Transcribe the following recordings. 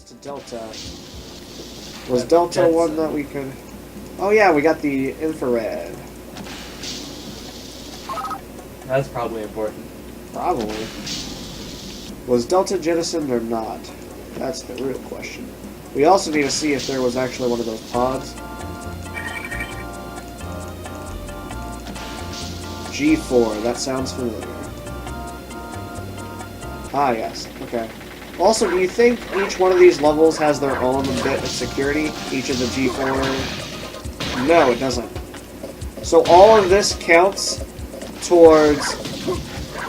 levels to Delta. Was Delta one that we could... Oh yeah, we got the infrared. That's probably important. Probably. Was Delta jettisoned or not? That's the real question. We also need to see if there was actually one of those pods. G4, that sounds familiar. Ah, yes. Okay. Also, do you think each one of these levels has their own bit of security? Each of the G4? No, it doesn't. So all of this counts towards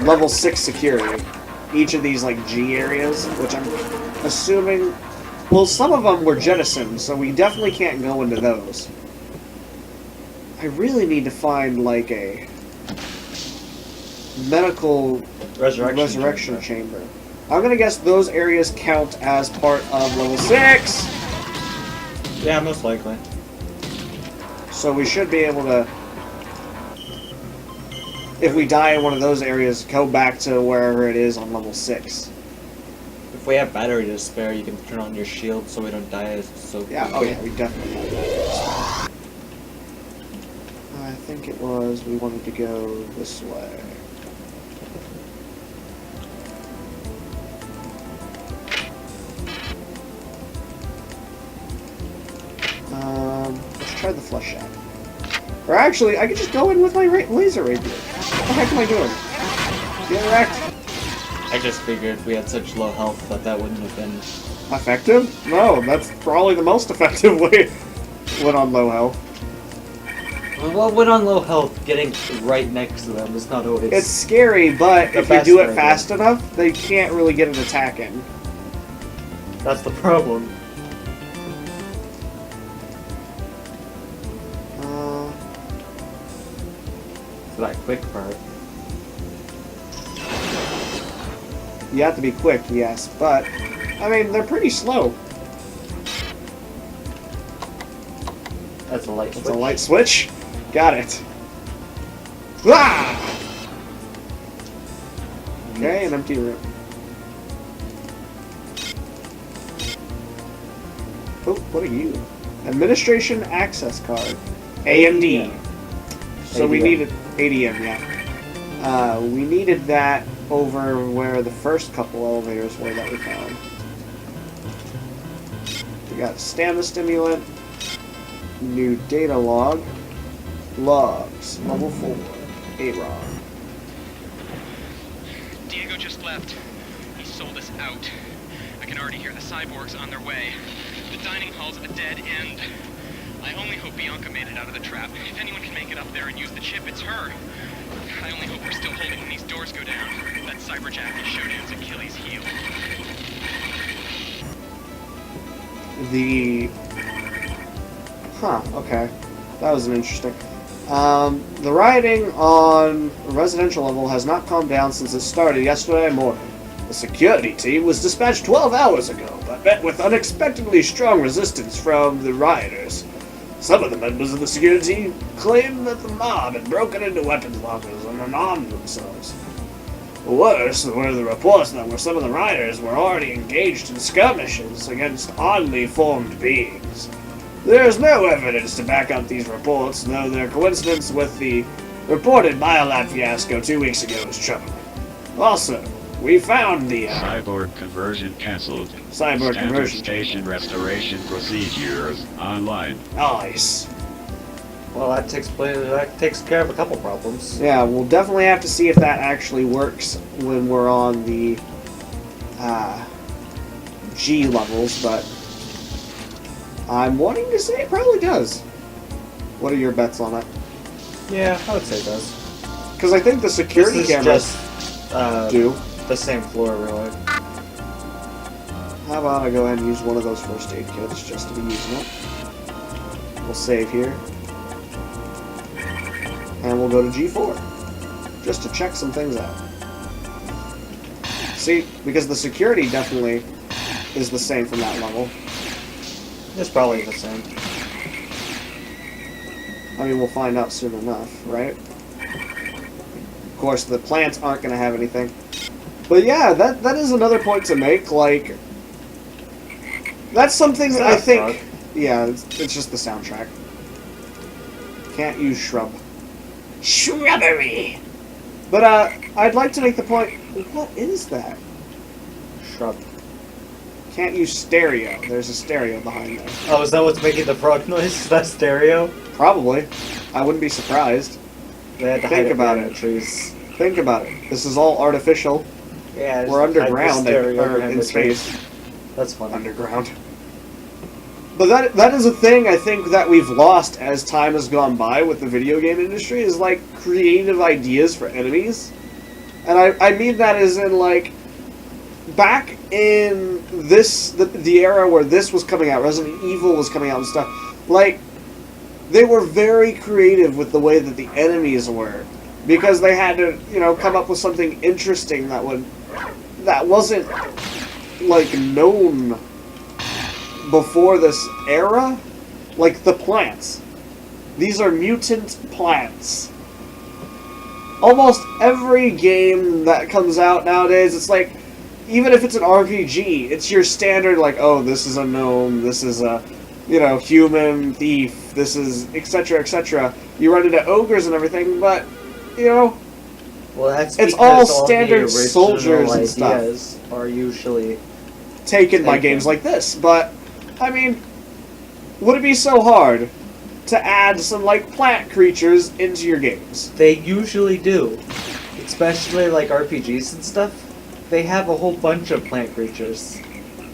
level 6 security. Each of these, like, G areas, which I'm assuming... Well, some of them were jettisoned, so we definitely can't go into those. I really need to find, like, a medical resurrection chamber. I'm gonna guess those areas count as part of level 6! Yeah, most likely. So we should be able to, if we die in one of those areas, go back to wherever it is on level 6. If we have battery to spare, you can turn on your shield so we don't die so Yeah, quickly. oh yeah, we definitely have that. I think it was, we wanted to go this way. Let's try the flush shot. Or actually, I could just go in with my laser rapier. What the heck am I doing? Get wrecked. I just figured we had such low health that that wouldn't have been... Effective? No, that's probably the most effective way. Went on low health. Well, when on low health, getting right next to them is not always... It's scary, but if you do it fast idea. enough, they can't really get an attack in. That's the problem. That quick part. You have to be quick, yes, but I mean they're pretty slow. That's a light switch. That's a light switch. Got it. Ah! Okay, an empty room. Oh, what are you? Administration access card. AMD. So we needed ADM, yeah. We needed that over where the first couple elevators were that we found. We got stamina stimulant, new data log, logs, level 4, A-ROM. Diego just left. He sold us out. I can already hear the cyborgs on their way. The dining hall's a dead end. I only hope Bianca made it out of the trap. If anyone can make it up there and use the chip, it's her. I only hope we're still holding when these doors go down. That cyberjack is Shodan's Achilles' heel. Okay. That was an interesting... the rioting on the residential level has not calmed down since it started yesterday morning. The security team was dispatched 12 hours ago, but met with unexpectedly strong resistance from the rioters. Some of the members of the security team claimed that the mob had broken into weapons lockers and unarmed themselves. Worse were the reports that some of the rioters were already engaged in skirmishes against oddly formed beings. There is no evidence to back up these reports, though their coincidence with the reported biolab fiasco 2 weeks ago is troubling. Also, we found the cyborg conversion cancelled. Cyborg Standard conversion station restoration procedures online. Nice. Well, that takes care of a couple problems. Yeah, we'll definitely have to see if that actually works when we're on the G levels, but I'm wanting to say it probably does. What are your bets on it? Yeah, I would say it does. Because I think the security cameras do. The same floor, really. How about I go ahead and use one of those first aid kits just to be using it. We'll save here. And we'll go to G4. Just to check some things out. See, because the security definitely is the same from that level. It's probably the same. I mean, we'll find out soon enough, right? Of course, the plants aren't going to have anything. But yeah, that is another point to make, like... That's something Is that that I a think. frog? Yeah, it's just the soundtrack. Can't use shrub. Shrubbery! But, I'd like to make the point, what is that? Shrub. Can't use stereo. There's a stereo behind there. Oh, is that what's making the frog noise? Is that stereo? Probably. I wouldn't be surprised. They had to Think hide it about behind it. the trees. Think about it. This is all artificial. Yeah, We're just hide the underground, stereo or behind in the trees. space. That's funny. Underground. But that is a thing I think that we've lost as time has gone by with the video game industry, is like creative ideas for enemies. And I mean that as in like back in the era where this was coming out, Resident Evil was coming out and stuff, like they were very creative with the way that the enemies were. Because they had to, come up with something interesting that wasn't like known before this era, like the plants. These are mutant plants. Almost every game that comes out nowadays, it's like, even if it's an RPG, it's your standard, like, oh, this is a gnome, this is a, human thief, this is etc., etc. You run into ogres and everything, but, Well, that's it's because all the standard original soldiers and stuff. ideas are usually Taken by taken. games like this, but I mean, would it be so hard to add some like plant creatures into your games? They usually do, especially like RPGs and stuff. They have a whole bunch of plant creatures.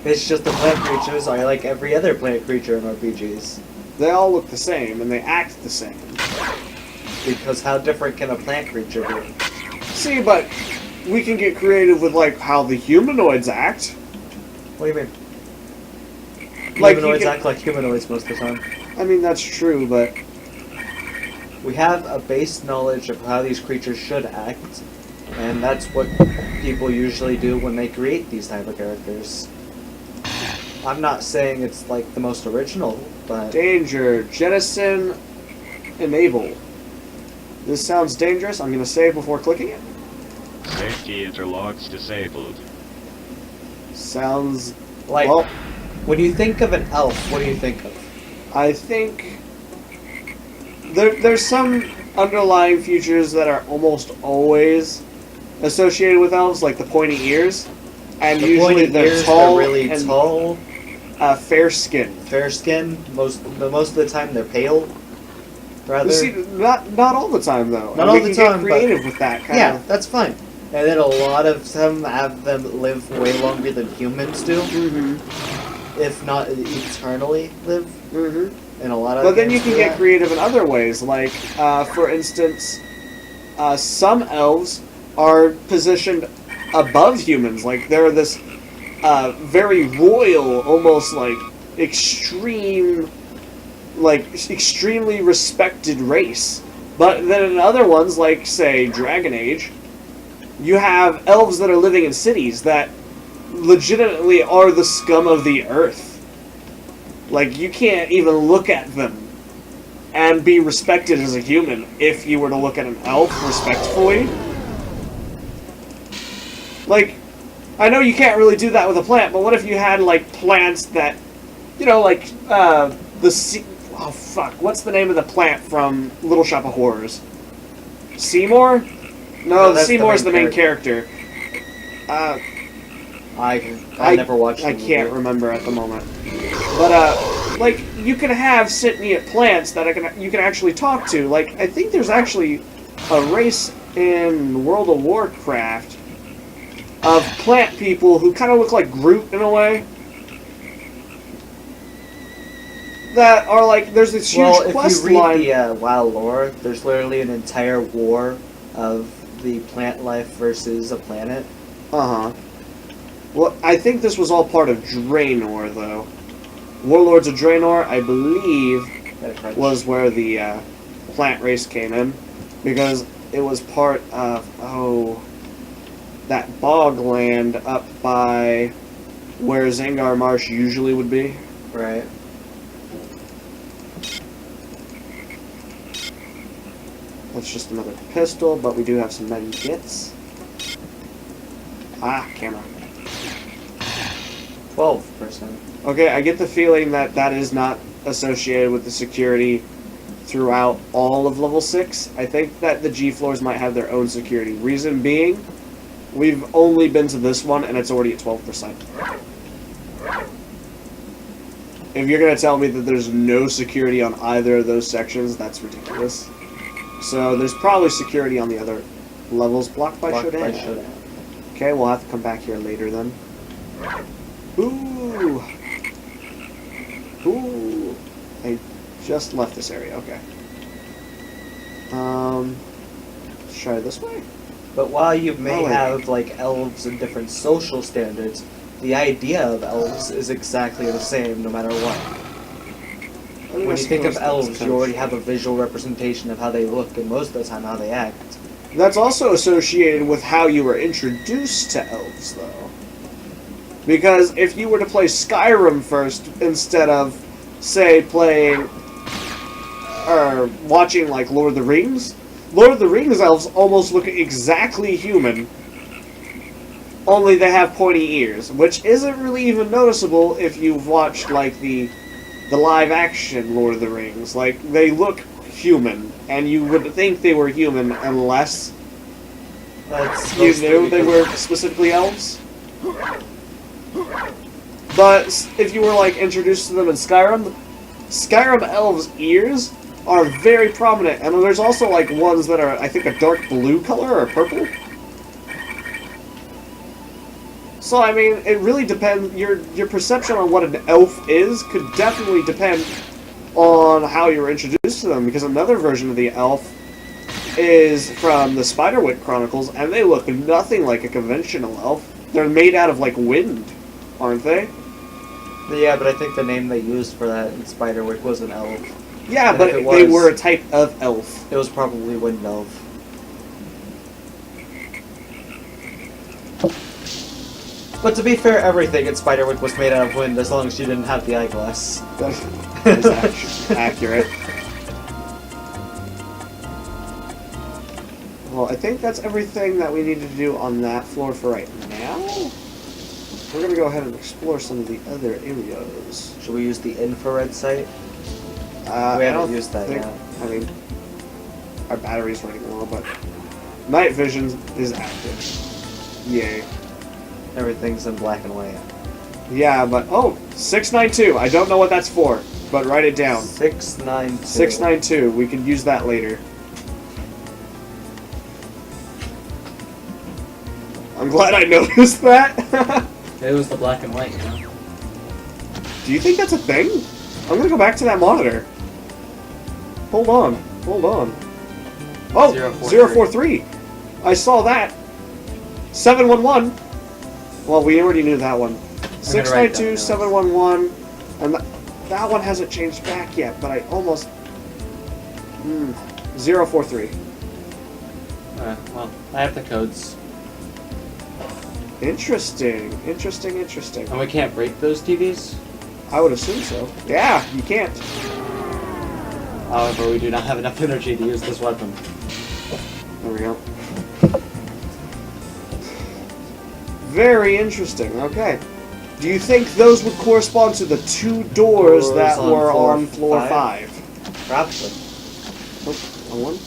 It's just the plant creatures are like every other plant creature in RPGs. They all look the same and they act the same. Because how different can a plant creature be? See, but we can get creative with like how the humanoids act. What do you mean? Like, you Humanoids can- act like humanoids most of the time. I mean, that's true, but We have a base knowledge of how these creatures should act, and that's what people usually do when they create these type of characters. I'm not saying it's like the most original, but danger, jettison, enable. This sounds dangerous. I'm going to save before clicking it. Safety interlocks disabled. Sounds like well. when you think of an elf, what do you think of? I think there's some underlying features that are almost always associated with elves, like the pointy ears, and The usually pointy they're ears, tall they're really and tall, fair skin. fair skin. Most of the time they're pale. Rather, See, not all the time though. Not And all we the can get time, but- creative with that kind yeah, of. that's fine. And then a lot of them have them live way longer than humans do, Mm-hmm. if not eternally live. Mm-hmm. In a lot of But then you games can do get that. creative in other ways, like, for instance, some elves are positioned above humans. Like, they're this very royal, almost like extremely respected race. But then in other ones, like, say, Dragon Age, you have elves that are living in cities that legitimately are the scum of the earth. Like, you can't even look at them and be respected as a human if you were to look at an elf respectfully. Like, I know you can't really do that with a plant, but what if you had, like, plants that, like, oh, fuck, what's the name of the plant from Little Shop of Horrors? Seymour? No, that's the Seymour's the main main character. I never watched. I the can't movie. remember at the moment. But like you can have sentient plants that you can actually talk to. Like I think there's actually a race in World of Warcraft of plant people who kind of look like Groot in a way. That are like there's this huge Well, if quest you read line. the WoW lore, there's literally an entire war of the plant life versus a planet. Uh-huh. Well, I think this was all part of Draenor, though. Warlords of Draenor, I believe, was where the plant race came in. Because it was part of, that bog land up by where Zangar Marsh usually would be. Right. That's just another pistol, but we do have some med kits. Ah, camera. 12%. Okay, I get the feeling that that is not associated with the security throughout all of level 6. I think that the G floors might have their own security. Reason being, we've only been to this one and it's already at 12%. If you're going to tell me that there's no security on either of those sections, that's ridiculous. So there's probably security on the other levels blocked by Shodan. Okay, we'll have to come back here later then. Ooh! Ooh! I just left this area, okay. Let's try it this way. But while you may wait. have like elves and different social standards, the idea of elves is exactly the same no matter what. I mean, When I you think of suppose that's elves, kind you of already true. have a visual representation of how they look and most of the time how they act. That's also associated with how you were introduced to elves, though. Because if you were to play Skyrim first instead of, say, playing or watching like Lord of the Rings elves almost look exactly human, only they have pointy ears, which isn't really even noticeable if you've watched like the live action Lord of the Rings. Like, they look human, and you would think they were human unless That's you mostly knew they because- were specifically elves. But if you were like introduced to them in Skyrim elves' ears are very prominent, and there's also like ones that are, I think, a dark blue color or purple. So I mean, it really depends. Your perception on what an elf is could definitely depend on how you were introduced to them. Because another version of the elf is from the Spiderwick Chronicles, and they look nothing like a conventional elf. They're made out of like wind, aren't they? Yeah, but I think the name they used for that in Spiderwick was an elf. Yeah, And but if it they was- were a type of elf. It was probably Wind Elf. But to be fair, everything in Spiderwick was made out of wind as long as you didn't have the eyeglass. That is actually accurate. Well, I think that's everything that we need to do on that floor for right now. We're going to go ahead and explore some of the other areas. Should we use the infrared sight? We I haven't don't used that think, yet. I mean, our battery's running low, but night vision is active. Yay. Everything's in black and white. Yeah, but, oh, 692. I don't know what that's for, but write it down. 692. 692. We could use that later. I'm glad I noticed that. It was the black and white, you know? Do you think that's a thing? I'm gonna go back to that monitor. Hold on. Hold on. Oh, 043. I saw that. 711. Well, we already knew that one. I'm gonna write 692, down 711. And that one hasn't changed back yet, but I almost... 043. Well, I have the codes. Interesting. Interesting, interesting. And we can't break those TVs? I would assume so. Yeah, you can't. However, we do not have enough energy to use this weapon. There we go. Very interesting. Okay. Do you think those would correspond to the two doors that Doors on were floor on floor 5? Probably. Oh, one?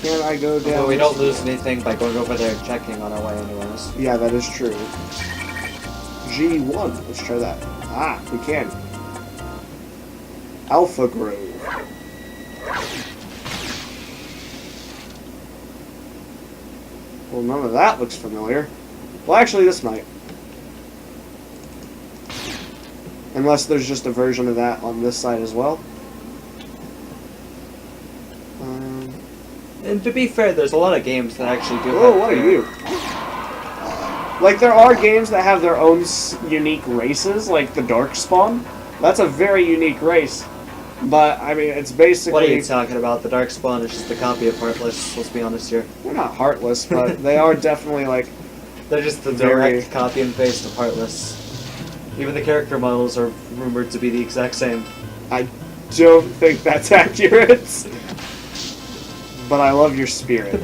Can I go down? Well, we this don't way? lose anything by going over there and checking on our way anyways. Yeah, that is true. G1. Let's try that. Ah, we can. Alpha Grove. Well, none of that looks familiar. Well, actually, this might. Unless there's just a version of that on this side as well. And to be fair, there's a lot of games that actually do Whoa, have what are their- you? Like, there are games that have their own unique races, like the Darkspawn. That's a very unique race. But, I mean, it's basically... What are you talking about? The Darkspawn is just a copy of Heartless, let's be honest here. They're not heartless, but they are definitely, like... They're just the Very- direct copy and paste of Heartless. Even the character models are rumored to be the exact same. I don't think that's accurate. But I love your spirit.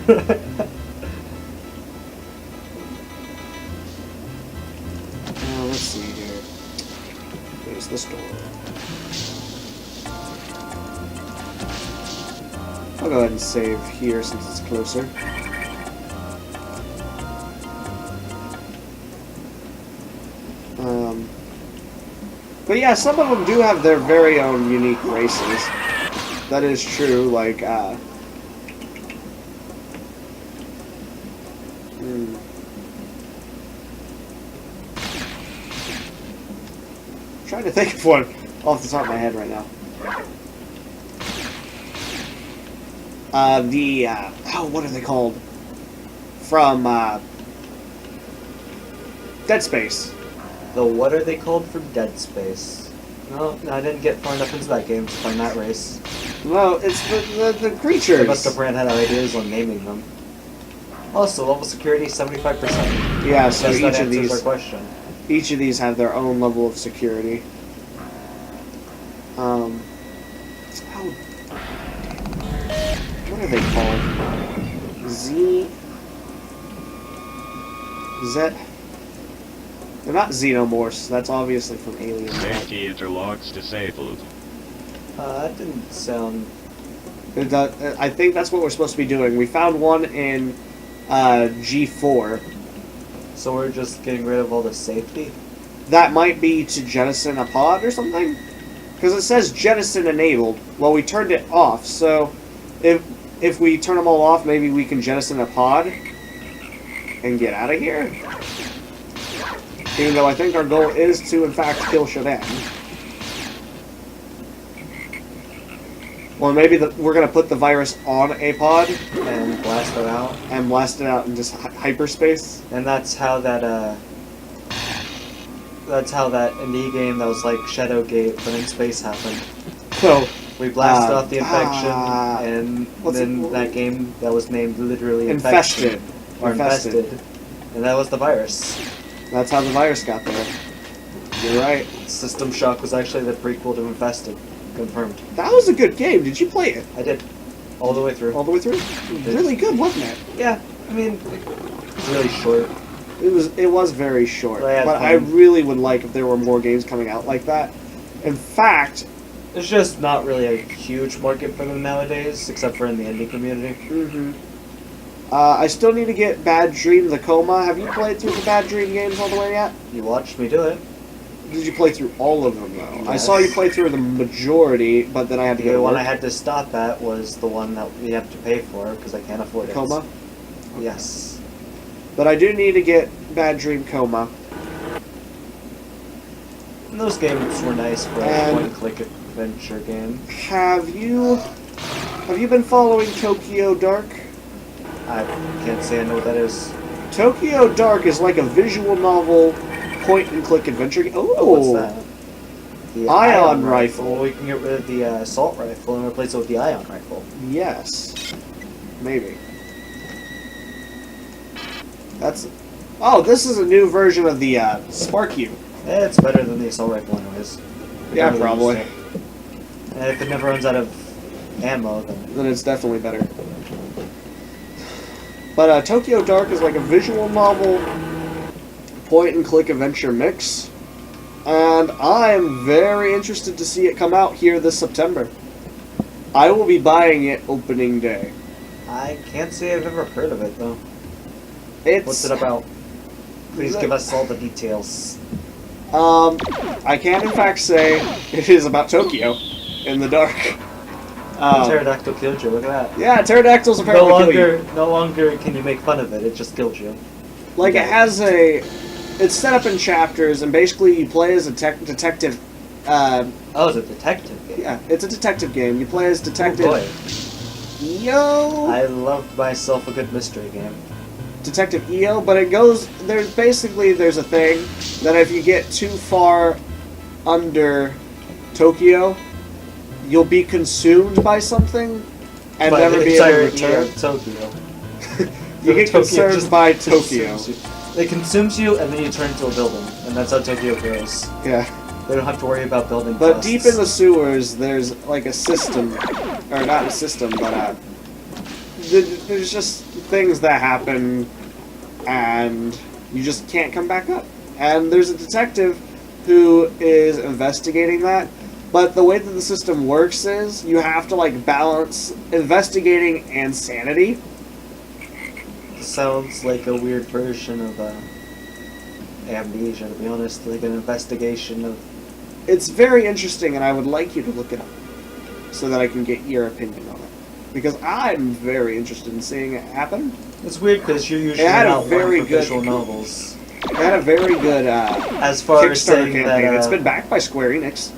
Let's see here. close this door. I'll go ahead and save here since it's closer. But yeah, some of them do have their very own unique races. That is true, like, trying to think of one off the top of my head right now. Oh, what are they called? From, Dead Space. The what are they called from Dead Space? No, I didn't get far enough into that game to find that race. No, it's the creatures. They must have Brand had ideas on naming them. Also, level security 75%. Yeah, so Guess that each of answers our these question. each of these have their own level of security. How, what are they called? Zet. They're not xenomorphs. That's obviously from Alien. Safety interlocks disabled. That didn't sound... I think that's what we're supposed to be doing. We found one in G4. So we're just getting rid of all the safety? That might be to jettison a pod or something? Because it says jettison enabled. Well, we turned it off, so if we turn them all off, maybe we can jettison a pod and get out of here? Even though I think our goal is to, in fact, kill Shadan. Or maybe we're going to put the virus on a pod And blast it out? and blast it out in just hyperspace. And that's how that indie game that was like Shadowgate but in space happened. So, We blasted off the infection, and what's then it- that game that was named literally Infested. Or Infested. infested. And that was the virus. That's how the virus got there. You're right. System Shock was actually the prequel to Infested. Confirmed. That was a good game. Did you play it I did. All the way through. all the way through? Really good, wasn't it? Yeah, I mean, it's really short. It was very short, But I had but fun. I really would like if there were more games coming out like that. In fact, There's just not really a huge market for them nowadays, except for in the indie community. I still need to get Bad Dream the Coma. Have you played through the Bad Dream games all the way yet? You watched me do it. Did you play through all of them though? I Yes. saw you play through the majority, but then I had to The go to one work. I had to stop at was the one that we have to pay for because I can't afford it. Coma. Yes. But I do need to get Bad Dream Coma. And those games were nice for a And- one-click adventure game. Have you been following Tokyo Dark? I can't say I know what that is. Tokyo Dark is like a visual novel point-and-click adventure game. Oh, what's that? The Ion rifle. We can get rid of the assault rifle and replace it with the ion rifle. Yes. Maybe. That's... Oh, this is a new version of the Spark-U. It's better than the assault rifle anyways. Yeah, Really probably. use it. And if it never runs out of ammo, then... Then it's definitely better. But Tokyo Dark is like a visual novel point-and-click adventure mix. And I am very interested to see it come out here this September. I will be buying it opening day. I can't say I've ever heard of it, though. It's... What's it about? Please give us all the details. I can in fact say it is about Tokyo in the dark. Pterodactyl killed you, look at that. Yeah, pterodactyls No apparently kill you. longer can you make fun of it, it just killed you. Like, it has a... It's set up in chapters, and basically you play as a detective... Oh, it's a detective game. yeah, it's a detective game. You play as Detective... Oh boy. EO? I loved myself a good mystery game. Detective EO, but it goes... There's a thing that if you get too far under Tokyo, you'll be consumed by something and By never the be able to entirety return. of Tokyo. You get Tokyo concerned just by Tokyo. consumes you. It consumes you, and then you turn into a building, and that's how Tokyo grows. Yeah. They don't have to worry about building But costs. deep in the sewers, there's like a system, or not a system, but there's just things that happen, and you just can't come back up. And there's a detective who is investigating that. But the way that the system works is you have to like balance investigating and sanity. Sounds like a weird version of amnesia, to be honest. Like an investigation of. It's very interesting, and I would like you to look it up so that I can get your opinion on it. Because I'm very interested in seeing it happen. It's weird because you're usually had a not very one for good- visual novels. It had a very good As far as Kickstarter saying campaign. that It's been backed by Square Enix.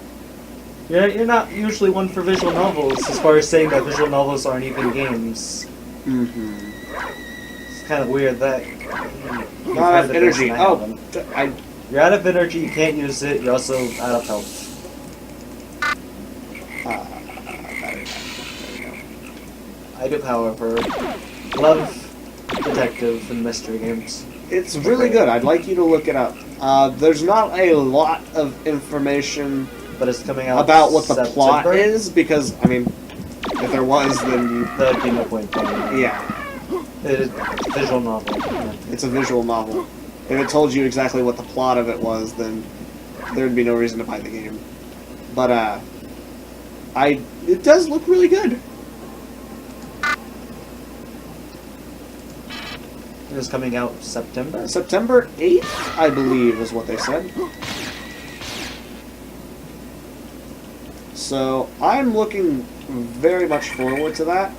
you're not usually one for visual novels. As far as saying that visual novels aren't even games, Mm-hmm. it's kind of weird that. you've Not had enough the energy. best Oh, night of them. I You're out of energy. You can't use it. You're also out of health. I do, however, love detective and mystery games. It's really good. I'd like you to look it up. There's not a lot of information But it's coming out about what the plot September. is because, I mean, if there was, then That'd be no point playing. yeah, It is a visual novel. Yeah. it's a visual novel. If it told you exactly what the plot of it was, then there'd be no reason to buy the game. But it does look really good. It is coming out September. September 8th, I believe, is what they said. So I'm looking very much forward to that.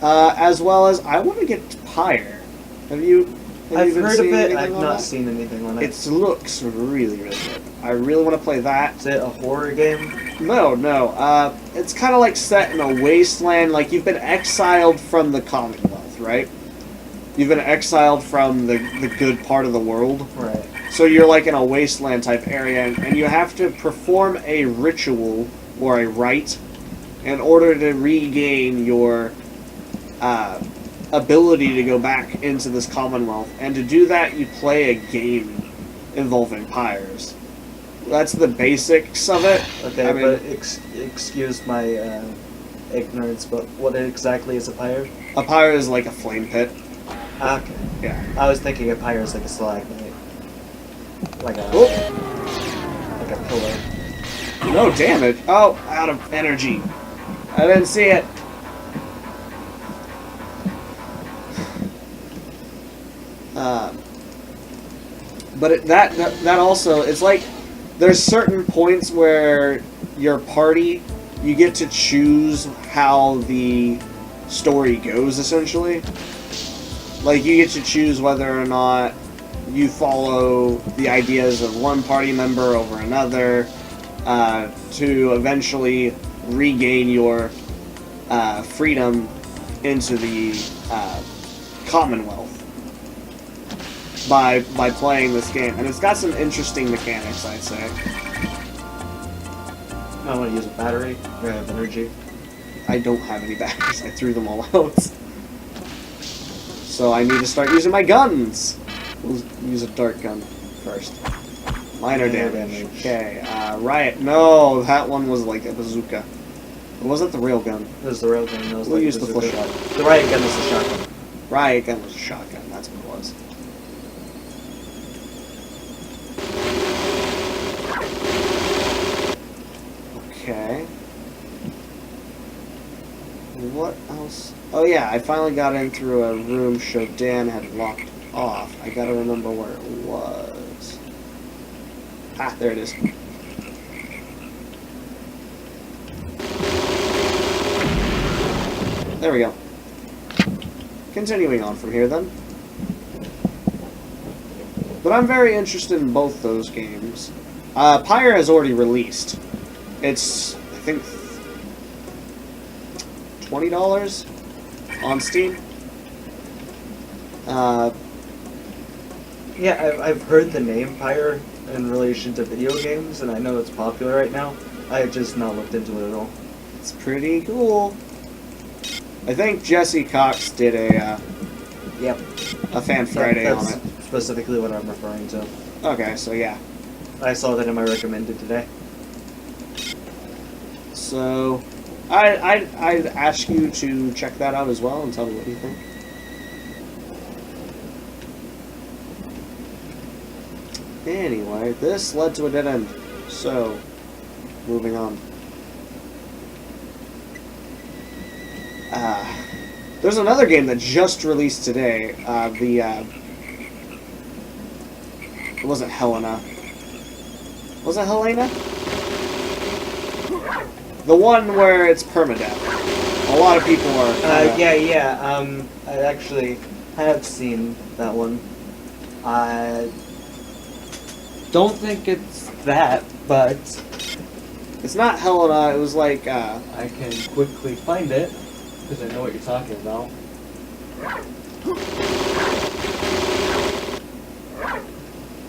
As well as I want to get Pyre. Have you I've been heard of seeing it. anything I've on not that? seen anything on it. It looks really, really good. I really want to play that. Is it a horror game? No. It's kind of like set in a wasteland. Like you've been exiled from the Commonwealth, right? You've been exiled from the good part of the world. Right. So you're like in a wasteland type area, and you have to perform a ritual or a rite in order to regain your ability to go back into this Commonwealth. And to do that, you play a game involving pyres. That's the basics of it. Okay, I mean, but excuse my ignorance, but what exactly is a pyre? a pyre is like a flame pit. Okay. Yeah. I was thinking a pyre is like a stalagmite. Like a Oh, like a pillar. no damage. Oh, out of energy. I didn't see it. But that also, it's like there's certain points where your party, you get to choose how the story goes, essentially. Like, you get to choose whether or not you follow the ideas of one party member over another to eventually regain your freedom into the Commonwealth by playing this game. And it's got some interesting mechanics, I'd say. I want to use a battery. I have energy. I don't have any batteries. I threw them all out. So I need to start using my guns. We'll use a dart gun first. Minor damage. Okay. Riot. No, that one was like a bazooka. It wasn't the real gun. It was the rail gun. It was We'll like use the bazooka. flashlight. The riot gun is the shotgun. Riot gun was a shotgun. That's what it was. Okay. What else? Oh yeah, I finally got in through a room Dan had locked off. I gotta remember where it was. Ah, there it is. There we go. Continuing on from here then. But I'm very interested in both those games. Pyre has already released. It's, I think, $20 on Steam. Yeah, I've heard the name Pyre in relation to video games, and I know it's popular right now. I have just not looked into it at all. It's pretty cool. I think Jesse Cox did a Yep. Fan Friday on That's it. specifically what I'm referring to. Okay, so yeah. I saw that in my recommended today. So, I'd ask you to check that out as well and tell me what you think. Anyway, this led to a dead end. So, moving on. There's another game that just released today. It wasn't Helena. Was it Helena? The one where it's permadeath. A lot of people are. Yeah. I actually have seen that one. I don't think it's that, but It's not Helena. It was like. I can quickly find it because I know what you're talking about.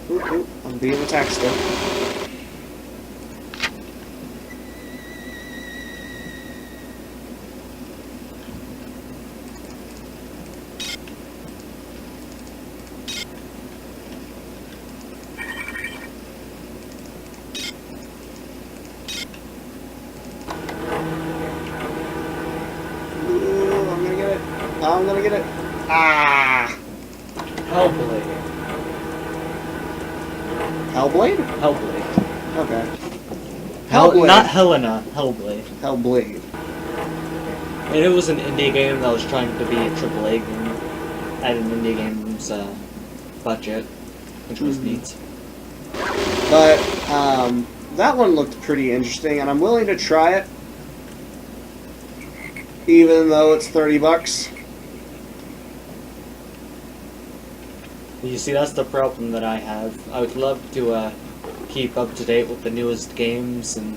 Ooh, I'm being attacked still. Ooh, I'm gonna get it. I'm gonna get it. Ah! Hellblade. Hellblade? Hellblade. Okay. Hellblade. Not Helena. Hellblade. Hellblade. And it was an indie game that was trying to be a AAA game at an indie game's budget, which was neat. But that one looked pretty interesting, and I'm willing to try it, even though it's $30. You see, that's the problem that I have. I would love to keep up to date with the newest games and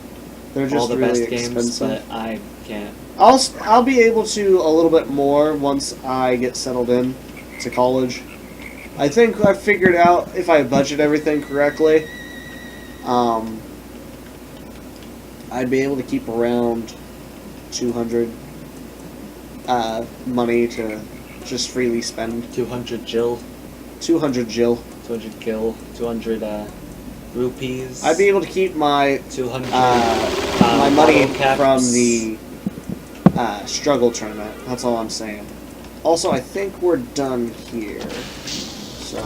They're just all the really best games, expensive. but I can't. I'll be able to a little bit more once I get settled in to college. I think I've figured out if I budget everything correctly. I'd be able to keep around 200 money to just freely spend. 200 Jill, 200 Jill. 200 Gil, 200 rupees. I'd be able to keep my 200 my money bottle caps. from the struggle tournament. That's all I'm saying. Also, I think we're done here. So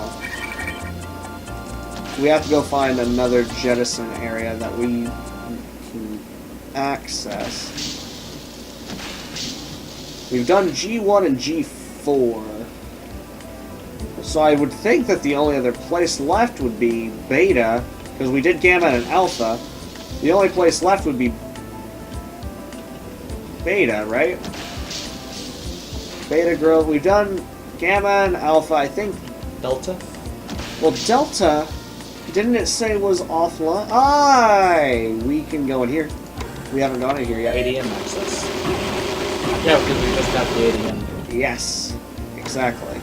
we have to go find another jettison area that we can access. We've done G1 and G4. So I would think that the only other place left would be Beta, because we did Gamma and Alpha. The only place left would be Beta, right? Beta Grove. We've done Gamma and Alpha, I think. Delta? Well, Delta, didn't it say was offline? Aye! We can go in here. We haven't gone in here yet. ADM access. Yeah, because we just got the ADM. Yes, exactly.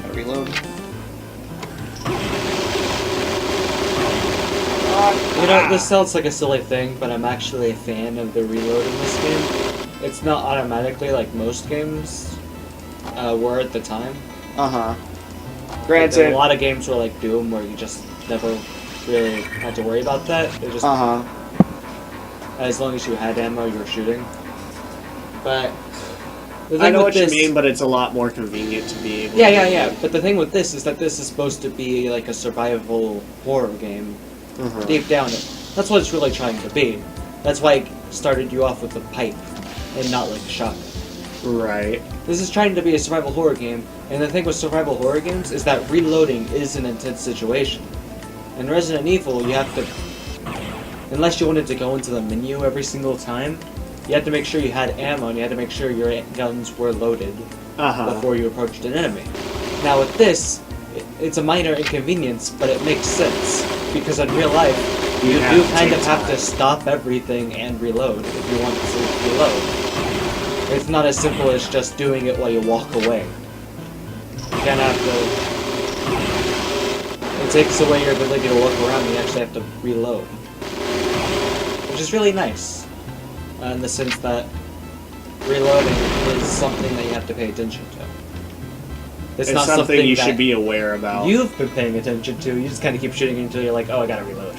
Gotta reload. You know, this sounds like a silly thing, but I'm actually a fan of the reload in this game. It's not automatically like most games were at the time. Uh-huh. Like, Granted. there are a lot of games were like Doom where you just never really had to worry about that. It just Uh-huh. as long as you had ammo, you were shooting. But the thing I know with what this, you mean, but it's a lot more convenient to be able Yeah. But the thing with this is that this is supposed to be like a survival horror game. Uh-huh. Deep down, that's what it's really trying to be. That's why it started you off with the pipe and not like a shotgun. Right. This is trying to be a survival horror game, and the thing with survival horror games is that reloading is an intense situation. In Resident Evil, you have to, unless you wanted to go into the menu every single time, you had to make sure you had ammo and you had to make sure your guns were loaded Uh-huh. before you approached an enemy. Now with this, it's a minor inconvenience, but it makes sense, because in real life, you have do to kind take of have time. to stop everything and reload if you want to reload. It's not as simple as just doing it while you walk away. You kind of have to... It takes away your ability to walk around, you actually have to reload. Which is really nice, in the sense that reloading is something that you have to pay attention to. It's not something you that should be aware about. you've been paying attention to. You just kind of keep shooting until you're like, oh, I gotta reload.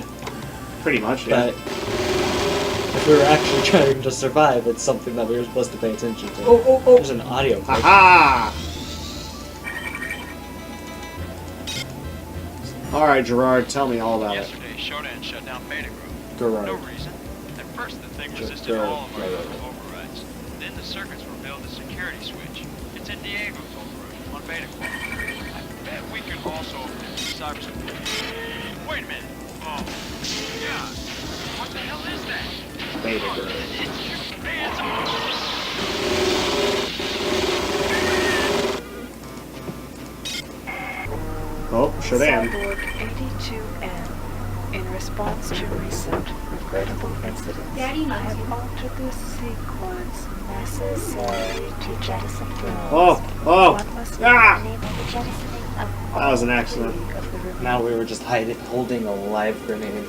Pretty much, yeah. But if we were actually trying to survive, it's something that we were supposed to pay attention to. Oh. There's an audio clip. Aha! Alright, Gerard, tell me all about it. Yesterday, Shodan shut down Beta Group. Gerard. No reason. At first, the thing resisted Gerard. all of our overrides. Then the circuits were built a security switch. It's in Diego's override on Beta Group. I bet we could also open it to cybersecurity. Wait a minute. Oh, yeah. What the hell is that? Beta Group. It's your pants. Oh, Shodan. Cyborg 82M. In response to recent regrettable incidents, Daddy I knows have altered the sequence necessary to jettison fuels. Oh! One must Ah! enable the jettisoning of That was an all accident. three of the Now we were just holding a live grenade.